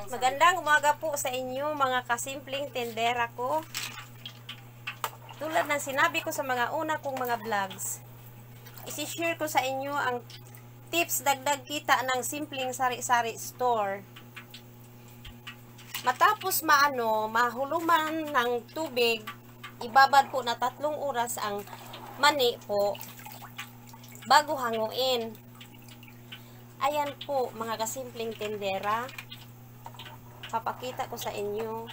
Magandang umaga po sa inyo mga kasimpleng tendera ko. Tulad ng sinabi ko sa mga una kong mga vlogs, isi-share ko sa inyo ang tips dagdag kita ng simpleng sari-sari store. Matapos mahuluman ng tubig, ibabad po na 3 oras ang mani po bago hanguin. Ayan po mga kasimpleng tendera, papakita ko sa inyo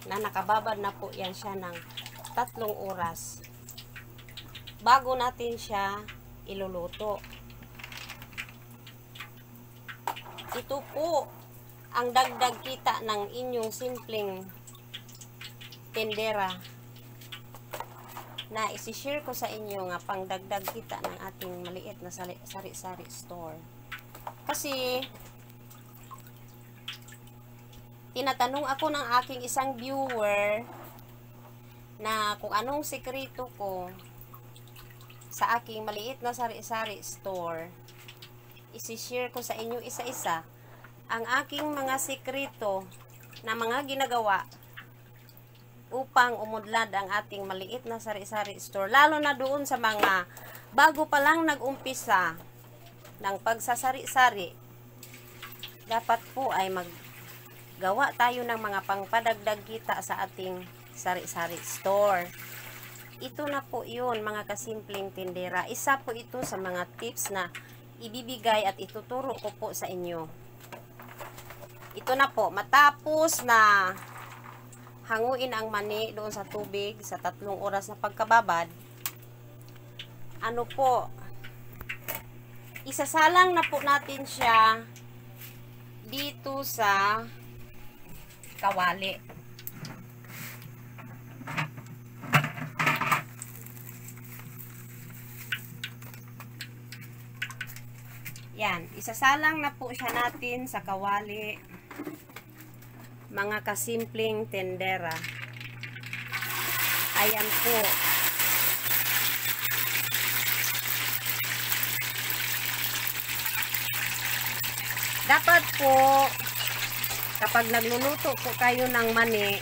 na nakababad na po yan siya ng 3 oras bago natin siya iluluto. Ito po ang dagdag kita ng inyong simpleng tendera na isi-share ko sa inyo nga pang dagdag kita ng ating maliit na sari-sari store. Kasi tinatanong ako ng aking isang viewer na kung anong sekreto ko sa aking maliit na sari-sari store. Isi-share ko sa inyo isa-isa ang aking mga sekreto na mga ginagawa upang umudlad ang ating maliit na sari-sari store. Lalo na doon sa mga bago pa lang nag-umpisa ng pagsasari-sari. Dapat po ay gawa tayo ng mga pangpadagdag kita sa ating sari-sari store. Ito na po yun mga kasimpleng tendera. Isa po ito sa mga tips na ibibigay at ituturo ko po sa inyo. Ito na po, matapos na hanguin ang mani doon sa tubig sa 3 oras na pagkababad, isasalang na po natin siya dito sa kawali. Yan, isasalang na po siya natin sa kawali, mga kasimpleng tendera. Ayan po. Dapat po kapag nagluluto po kayo ng mani,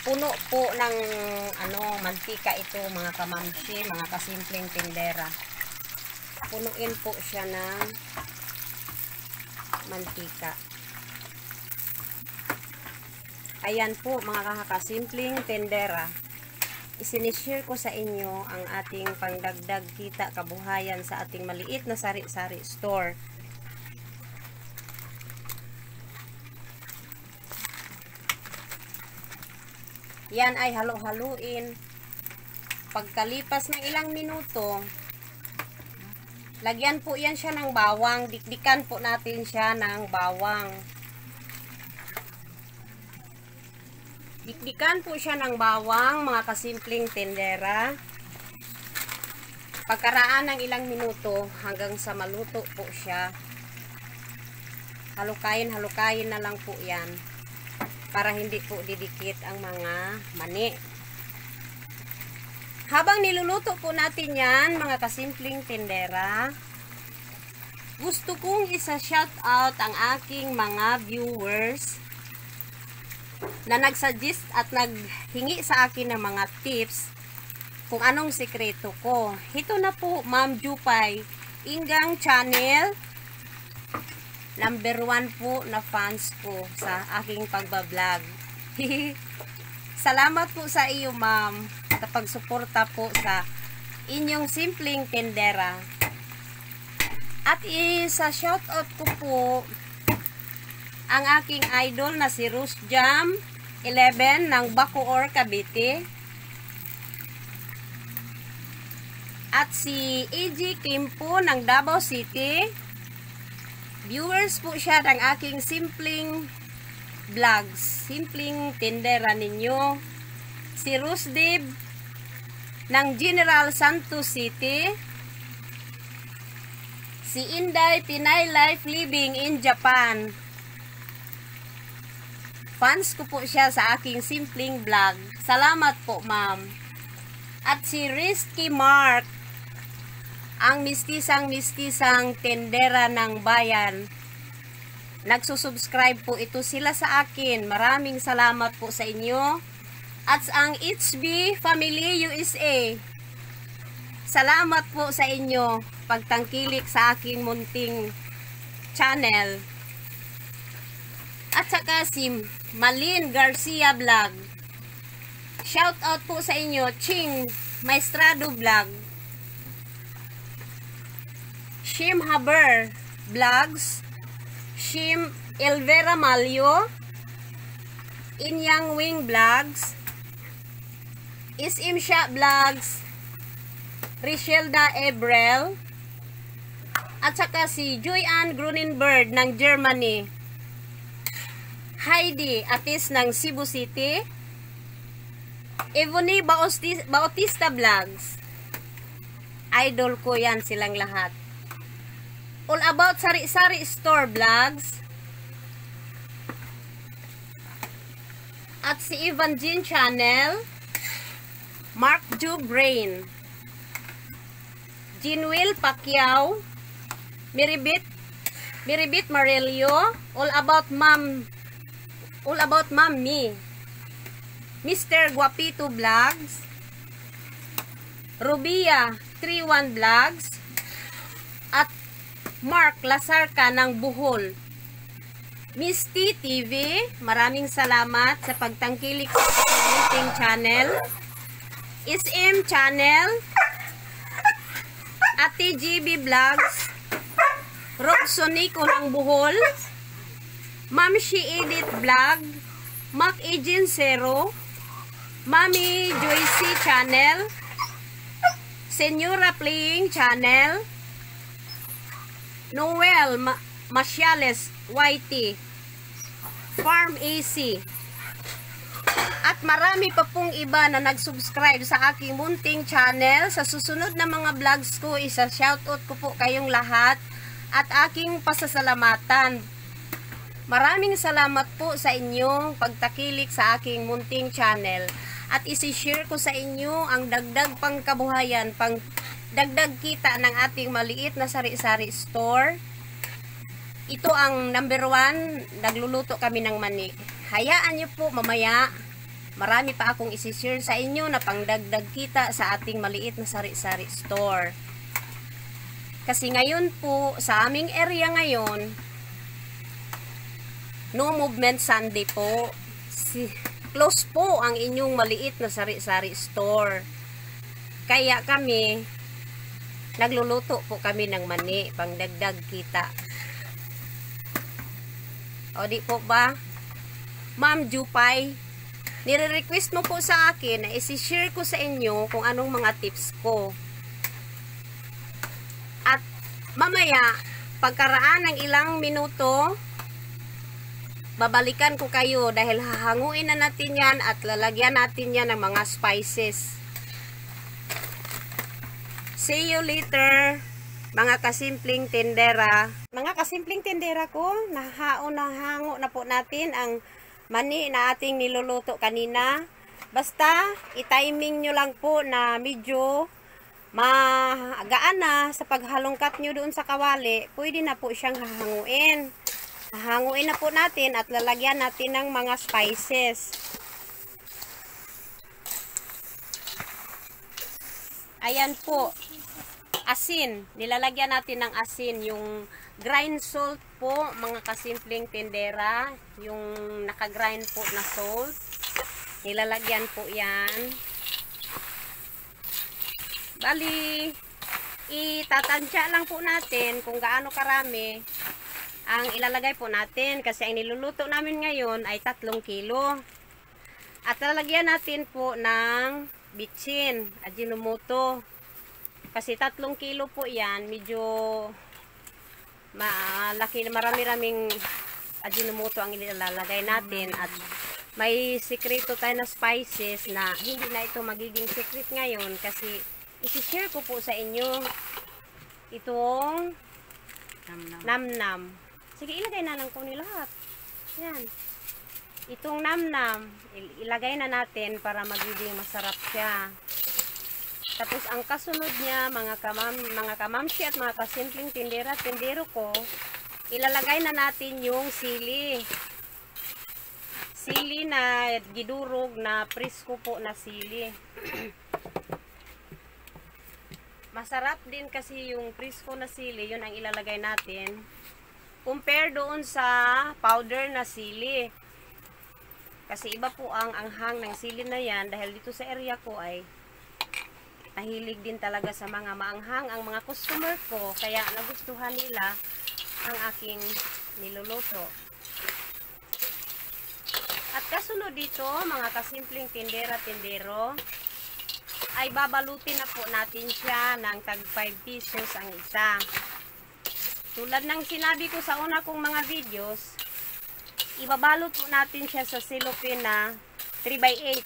puno po ng mantika ito mga kamamsi, mga kasimpleng tendera. Punuin po siya ng mantika. Ayan po mga kasimpleng tendera. Isinishare ko sa inyo ang ating pangdagdag kita kabuhayan sa ating maliit na sari-sari store. Yan ay halo-haluin. Pagkalipas ng ilang minuto, lagyan po yan siya ng bawang. Dikdikan po natin siya ng bawang. Dikdikan po siya ng bawang, mga kasimpleng tendera. Pagkaraan ng ilang minuto hanggang sa maluto po siya, halukayin na lang po yan para hindi po didikit ang mga mani. Habang niluluto po natin yan, mga kasimpleng tendera, gusto kong isa-shout out ang aking mga viewers na nagsuggest at naghingi sa akin ng mga tips kung anong sekreto ko. Ito na po, Ma'am Jupay Ingang Channel. Number 1 po na fans ko sa aking pagbablog. Salamat po sa iyo, ma'am, sa pagsuporta po sa inyong simpleng tendera. At isa-shoutout ko po ang aking idol na si Rose Jam 11 ng Bacoor, Cavite. At si AJ Kimpo ng Davao City. Viewers po siya ng aking simpleng vlogs, simpleng tendera ninyo. Si Rose Dib ng General Santos City. Si Inday Pinay Life Living in Japan. Fans ko po siya sa aking simpleng vlog. Salamat po, ma'am. At si Risky Mark ang mistisang tendera ng bayan. Nagsusubscribe po ito sila sa akin. Maraming salamat po sa inyo. At ang HB Family USA, salamat po sa inyo pagtangkilik sa aking munting channel. At saka si Malin Garcia Vlog, shout out po sa inyo. Ching Maestrado Vlog, Shim Haber Vlogs, Shim Elvera Malyo, Inyang Wing Vlogs, Isim Sha Vlogs, Richelda Ebrel, at saka si Joy Ann Grunenberg ng Germany, Heidi Atis ng Cebu City, Evony Bautista Vlogs. Idol ko yan silang lahat. All About Sari-Sari Store Vlogs, at si Evan Jean Channel, Mark Ju Brain, Jinwil Pacquiao, Miribit Marelio, All About Mom Me, Mr. Guapito Vlogs, Rubia 31 Vlogs, at Mark Lasarca ng Bohol. Misty TV, maraming salamat sa pagtangkilik sa ating channel. SM Channel, Ate GB Vlogs, Roxonico ng Bohol, Ma'am She Edit Vlog, Mac Agent Zero, Mami Joycey Channel, Senyora Playing Channel, Noel Maciales YT, Farm AC, at marami pa pong iba na nag-subscribe sa aking munting channel. Sa susunod na mga vlogs ko, isa-shoutout ko po kayong lahat at aking pasasalamatan. Maraming salamat po sa inyong pagtakilik sa aking munting channel. At isi-share ko sa inyo ang dagdag pangkabuhayan, pang dagdag kita ng ating maliit na sari-sari store. Ito ang number 1, nagluluto kami ng mani. Hayaan nyo po mamaya, marami pa akong isi-share sa inyo na pangdagdag kita sa ating maliit na sari-sari store. Kasi ngayon po, sa aming area ngayon, no movement Sunday po. Close po ang inyong maliit na sari-sari store. Kaya kami, nagluluto po kami ng mani, pangdagdag kita. O di po ba? Ma'am Jupay, nire-request mo po sa akin na isi-share ko sa inyo kung anong mga tips ko. At mamaya, pagkaraan ng ilang minuto, babalikan ko kayo dahil hahanguin na natin yan at lalagyan natin yan ng mga spices. See you later, mga kasimpleng tendera. Mga kasimpleng tendera ko, nahango na po natin ang mani na ating niluluto kanina. Basta, i-timing nyo lang po na medyo magaan na sa paghalongkat nyo doon sa kawali. Pwede na po siyang hahanguin. Hahanguin na po natin at lalagyan natin ng mga spices. Ayan po. Asin. Nilalagyan natin ng asin. Yung grind salt po, mga kasimpleng tendera. Yung naka-grind po na salt. Nilalagyan po yan. Bali, itatansya lang po natin kung gaano karami ang ilalagay po natin. Kasi ang niluluto namin ngayon ay 3 kilo. At lalagyan natin po ng bitchin, Ajinomoto. Kasi 3 kilo po yan, medyo malaki, marami-raming Ajinomoto ang ilalagay natin. At may sikreto tayo na spices na hindi na ito magiging secret ngayon kasi isi-share ko po sa inyo itong namnam. Sige, ilagay na lang po ni lahat. Yan. Itong namnam, ilagay na natin para magiging masarap siya. Tapos ang kasunod niya, mga kamamsi at mga kasimpleng tindero ko, ilalagay na natin yung sili. Sili na gidurog na presko po na sili. Masarap din kasi yung presko na sili, yun ang ilalagay natin. Compare doon sa powder na sili. Kasi iba po ang anghang ng sili na yan, dahil dito sa area ko ay nahilig din talaga sa mga maanghang ang mga customer ko, kaya nagustuhan nila ang aking niluluto. At kasunod dito, mga kasimpleng tindera-tindero, ay babalutin na po natin siya ng tag 5 pesos ang isa. Tulad ng sinabi ko sa una kong mga videos, ibabalot po natin siya sa cellophane na 3x8.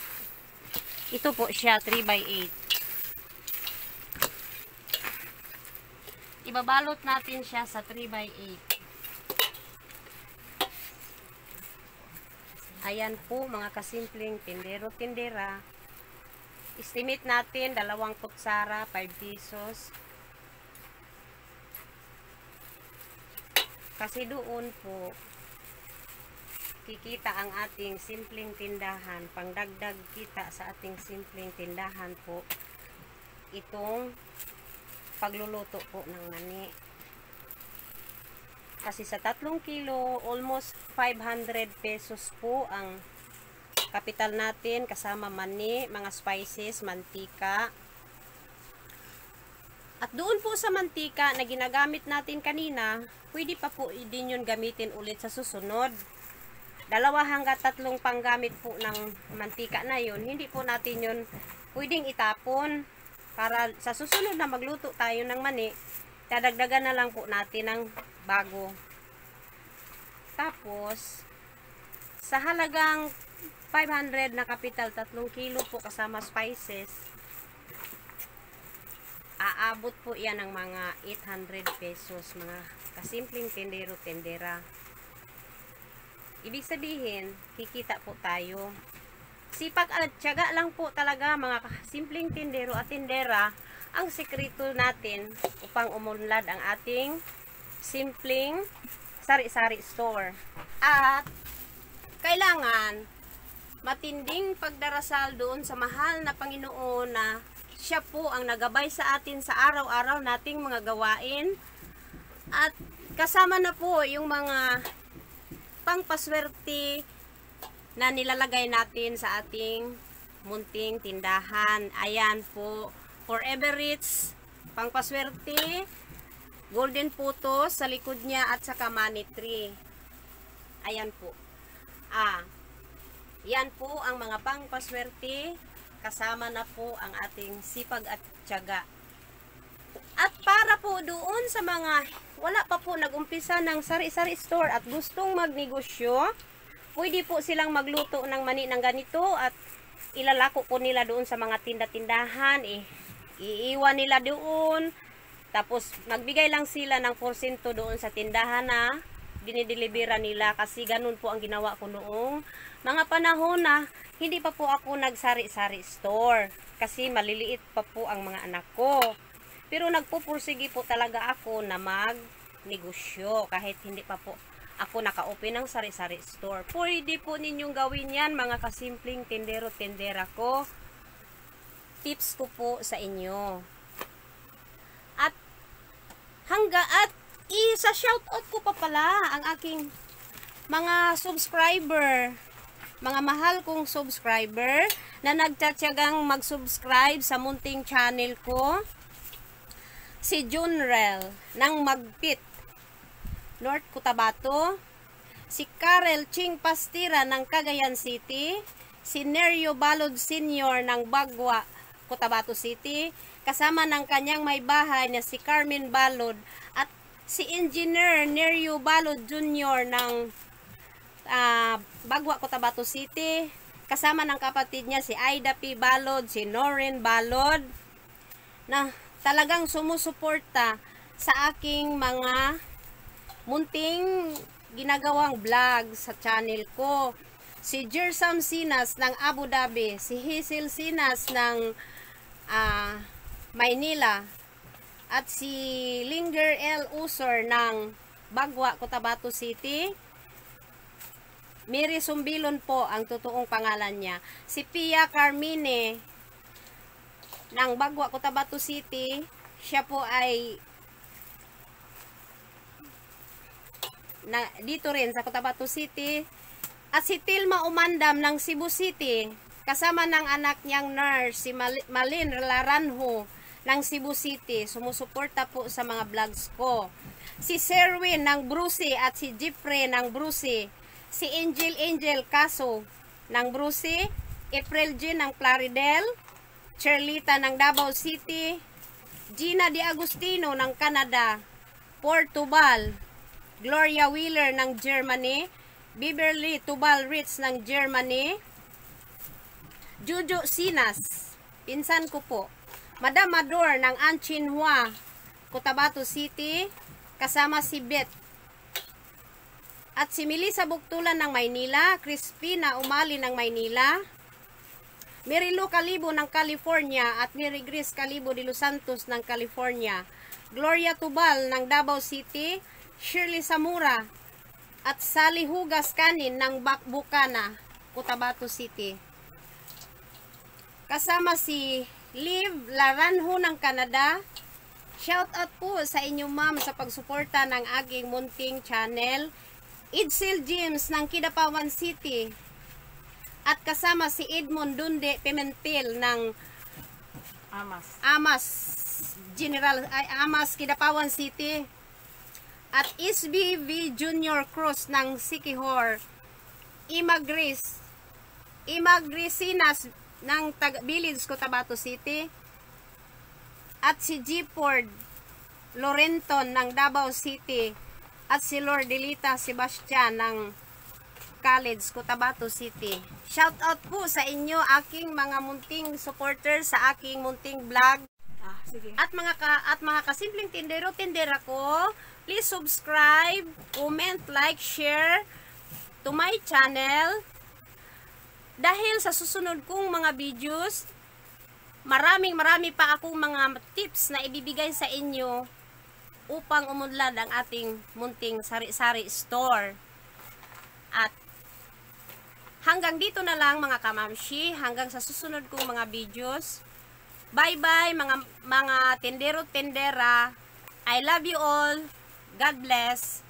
Ito po siya, 3x8. Ibabalot natin siya sa 3x8. Ayan po mga kasimpleng tindero-tindera. Estimate natin 2 kutsara, 5 pesos. Kasi doon po kikita ang ating simpleng tindahan. Pangdagdag kita sa ating simpleng tindahan po itong pagluluto po ng mani. Kasi sa 3 kilo, almost 500 pesos po ang kapital natin kasama mani, mga spices, mantika. At doon po sa mantika na ginagamit natin kanina, pwede pa po din yun gamitin ulit sa susunod. 2 hanggang 3 panggamit po ng mantika na yun. Hindi po natin yun pwedeng itapon. Para sa susunod na magluto tayo ng mani, dadagdagan na lang po natin ng bago. Tapos, sa halagang 500 na kapital, 3 kilo po kasama spices, aabot po yan ng mga 800 pesos, mga kasimpleng tindero-tindera. Ibig sabihin, kikita po tayo. Sipag at tiyaga lang po talaga mga simpleng tindero at tindera ang sekreto natin upang umunlad ang ating simpleng sari-sari store. At kailangan matinding pagdarasal doon sa mahal na Panginoon na siya po ang nagabay sa atin sa araw-araw nating mga gawain. At kasama na po yung mga pangpaswerte na nilalagay natin sa ating munting tindahan. Ayan po, Forever Rich, pangpaswerte, golden putos sa likod niya at saka money tree. Ayan po. Yan po ang mga pangpaswerte, kasama na po ang ating sipag at tiyaga. At para po doon sa mga wala pa po nag-umpisa ng sari-sari store at gustong magnegosyo, pwede po silang magluto ng mani ng ganito at ilalako po nila doon sa mga tinda-tindahan. Iiwan nila doon. Tapos magbigay lang sila ng porsyento doon sa tindahan na dinidelibera nila. Kasi ganun po ang ginawa ko noong mga panahon na hindi pa po ako nagsari-sari store. Kasi maliliit pa po ang mga anak ko. Pero nagpupursige po talaga ako na magnegosyo kahit hindi pa po ako naka-open ng sari-sari store. Pwede po ninyong gawin yan mga kasimpleng tindero-tindera ko. Tips ko po sa inyo. At isa-shoutout ko pa pala ang aking mga subscriber. Mga mahal kong subscriber na nagtatyagang mag-subscribe sa munting channel ko. Si Junrel ng Magpit, North Cotabato, si Karel Ching Pastira ng Cagayan City, si Nerio Balod Sr. ng Bagwa, Cotabato City, kasama ng kanyang may bahay na si Carmen Balod, at si Engineer Nerio Balod Jr. ng Bagwa, Cotabato City, kasama ng kapatid niya si Aida P. Balod, si Noreen Balod, na talagang sumusuporta sa aking mga munting ginagawang vlog sa channel ko. Si Jersam Sinas ng Abu Dhabi, si Hazel Sinas ng Maynila. At si Linger L. Usor ng Bagwa, Cotabato City. Mary Sumbilon po ang totoong pangalan niya. Si Pia Carmine ng Bagwa, Cotabato City. Siya po ay dito rin sa Cotabato City. At si Tilma Umandam ng Cebu City. Kasama ng anak niyang nurse, si Malin Laranjo ng Cebu City. Sumusuporta po sa mga vlogs ko. Si Sherwin ng Bruce at si Jeffrey ng Bruce. Si Angel Caso ng Bruce. April Jean ng Plaridel. Cherlita ng Davao City. Gina Di Agustino ng Canada. Portugal. Gloria Wheeler ng Germany. Beverly Tubal Ritz ng Germany. Juju Sinas, pinsan ko po. Madam Mador ng Anchinhua, Cotabato City, kasama si Beth. At si Melissa Buktulan ng Maynila, Crispina Umali ng Maynila, Marilu Calibo ng California, at Mary Grace Calibo de Los Santos ng California, Gloria Tubal ng Davao City, Shirley Samura, at Sally Hugas Kanin ng Bakbukana, Cotabato City. Kasama si Liv Laranjo ng Canada. Shout out po sa inyo ma'am sa pagsuporta ng aking munting channel. Edsel James ng Kidapawan City. At kasama si Edmond Dunde Pimentel ng Amas Kidapawan City. At SBV Junior Cruz ng Sikihor. Imagrisinas ng Village, Cotabato City. At si Gford Lorenton ng Davao City. At si Lordelita Sebastian ng College, Cotabato City. Shout out po sa inyo, aking mga munting supporters sa aking munting vlog. Sige. At mga kasimpleng tindera ko, please subscribe, comment, like, share to my channel. Dahil sa susunod kong mga videos, marami pa akong mga tips na ibibigay sa inyo upang umunlad ang ating munting sari-sari store. At hanggang dito na lang mga kamamshi, hanggang sa susunod kong mga videos. Bye-bye mga tindero-tindera. I love you all. God bless.